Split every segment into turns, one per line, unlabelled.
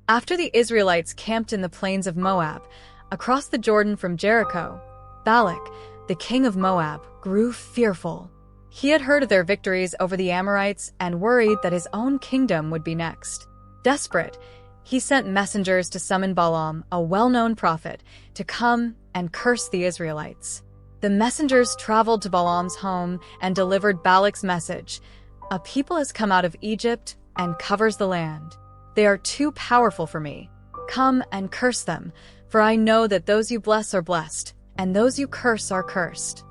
After the Israelites camped in the plains of Moab, across the Jordan from Jericho, Balak, the king of Moab, grew fearful. He had heard of their victories over the Amorites and worried that his own kingdom would be next. Desperate, he sent messengers to summon Balaam, a well-known prophet, to come and curse the Israelites. The messengers traveled to Balaam's home and delivered Balak's message. "A people has come out of Egypt and covers the land. They are too powerful for me. Come and curse them, for I know that those you bless are blessed, and those you curse are cursed."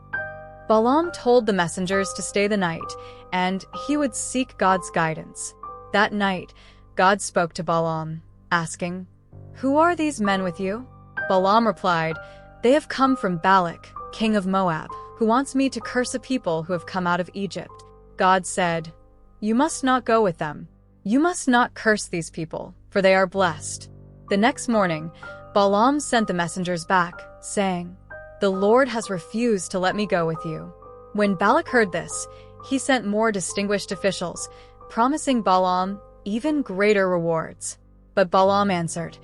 Balaam told the messengers to stay the night, and he would seek God's guidance. That night, God spoke to Balaam, asking, "Who are these men with you?" Balaam replied, "They have come from Balak, king of Moab, who wants me to curse a people who have come out of Egypt." God said, "You must not go with them. You must not curse these people, for they are blessed." The next morning, Balaam sent the messengers back, saying, "The Lord has refused to let me go with you." When Balak heard this, he sent more distinguished officials, promising Balaam even greater rewards. But Balaam answered,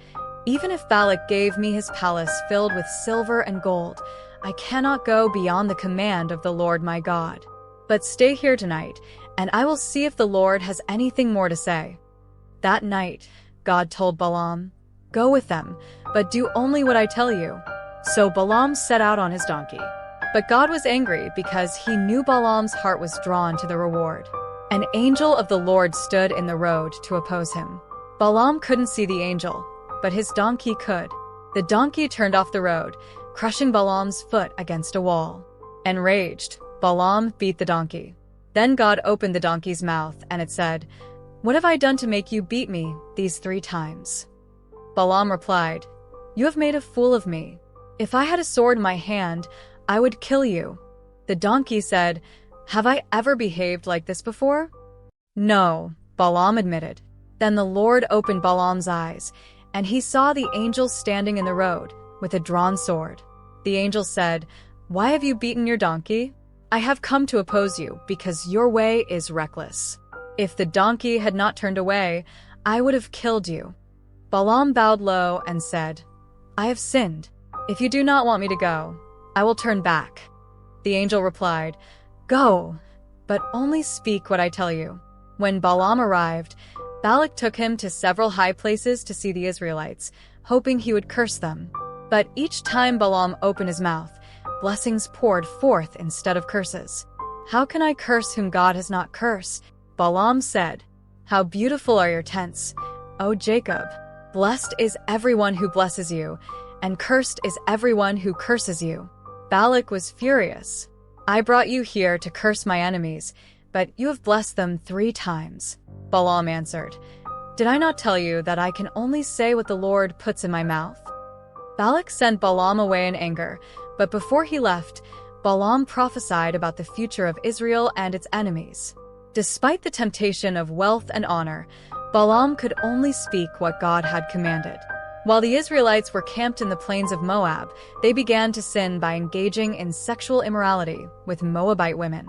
"Even if Balak gave me his palace filled with silver and gold, I cannot go beyond the command of the Lord my God. But stay here tonight, and I will see if the Lord has anything more to say." That night, God told Balaam, "Go with them, but do only what I tell you." So Balaam set out on his donkey. But God was angry because he knew Balaam's heart was drawn to the reward. An angel of the Lord stood in the road to oppose him. Balaam couldn't see the angel, but his donkey could. The donkey turned off the road, crushing Balaam's foot against a wall. Enraged, Balaam beat the donkey. Then God opened the donkey's mouth, and it said, "What have I done to make you beat me these 3 times?" Balaam replied, "You have made a fool of me. If I had a sword in my hand, I would kill you." The donkey said, "Have I ever behaved like this before?" "No," Balaam admitted. Then the Lord opened Balaam's eyes, and he saw the angel standing in the road with a drawn sword. The angel said, "Why have you beaten your donkey? I have come to oppose you because your way is reckless. If the donkey had not turned away, I would have killed you." Balaam bowed low and said, "I have sinned. If you do not want me to go, I will turn back." The angel replied, "Go, but only speak what I tell you." When Balaam arrived, Balak took him to several high places to see the Israelites, hoping he would curse them. But each time Balaam opened his mouth, blessings poured forth instead of curses. "How can I curse whom God has not cursed?" Balaam said, "How beautiful are your tents, O Jacob! Blessed is everyone who blesses you, and cursed is everyone who curses you." Balak was furious. "I brought you here to curse my enemies, but you have blessed them 3 times. Balaam answered, "Did I not tell you that I can only say what the Lord puts in my mouth?" Balak sent Balaam away in anger, but before he left, Balaam prophesied about the future of Israel and its enemies. Despite the temptation of wealth and honor, Balaam could only speak what God had commanded. While the Israelites were camped in the plains of Moab, they began to sin by engaging in sexual immorality with Moabite women.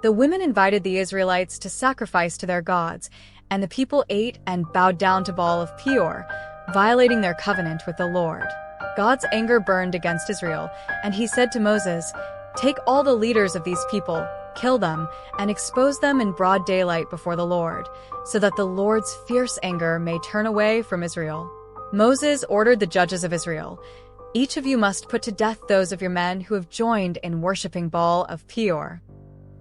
The women invited the Israelites to sacrifice to their gods, and the people ate and bowed down to Baal of Peor, violating their covenant with the Lord. God's anger burned against Israel, and he said to Moses, "Take all the leaders of these people, kill them, and expose them in broad daylight before the Lord, so that the Lord's fierce anger may turn away from Israel." Moses ordered the judges of Israel, "Each of you must put to death those of your men who have joined in worshipping Baal of Peor."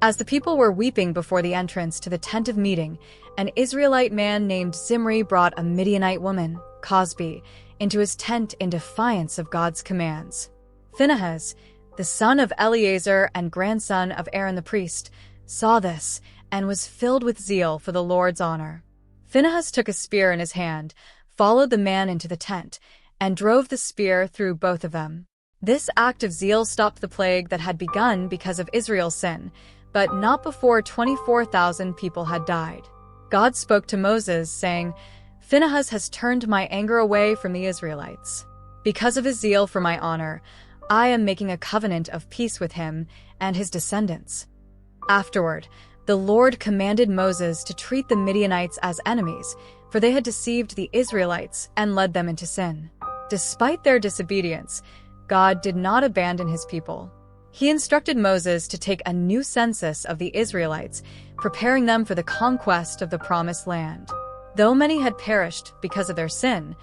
As the people were weeping before the entrance to the tent of meeting, an Israelite man named Zimri brought a Midianite woman, Cosbi, into his tent in defiance of God's commands. Phinehas, the son of Eleazar and grandson of Aaron the priest, saw this and was filled with zeal for the Lord's honor. Phinehas took a spear in his hand, followed the man into the tent, and drove the spear through both of them. This act of zeal stopped the plague that had begun because of Israel's sin, but not before 24,000 people had died. God spoke to Moses, saying, "Phinehas has turned my anger away from the Israelites. Because of his zeal for my honor, I am making a covenant of peace with him and his descendants." Afterward, the Lord commanded Moses to treat the Midianites as enemies, for they had deceived the Israelites and led them into sin. Despite their disobedience, God did not abandon his people. He instructed Moses to take a new census of the Israelites, preparing them for the conquest of the Promised Land. Though many had perished because of their sin,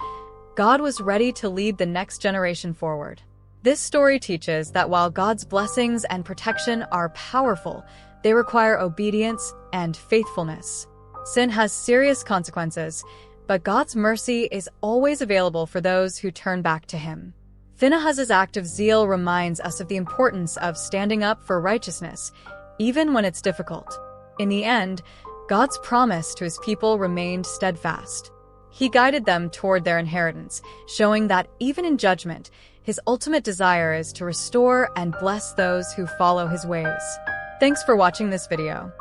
God was ready to lead the next generation forward. This story teaches that while God's blessings and protection are powerful, they require obedience and faithfulness. Sin has serious consequences, but God's mercy is always available for those who turn back to him. Phinehas' act of zeal reminds us of the importance of standing up for righteousness, even when it's difficult. In the end, God's promise to his people remained steadfast. He guided them toward their inheritance, showing that even in judgment, his ultimate desire is to restore and bless those who follow his ways. Thanks for watching this video.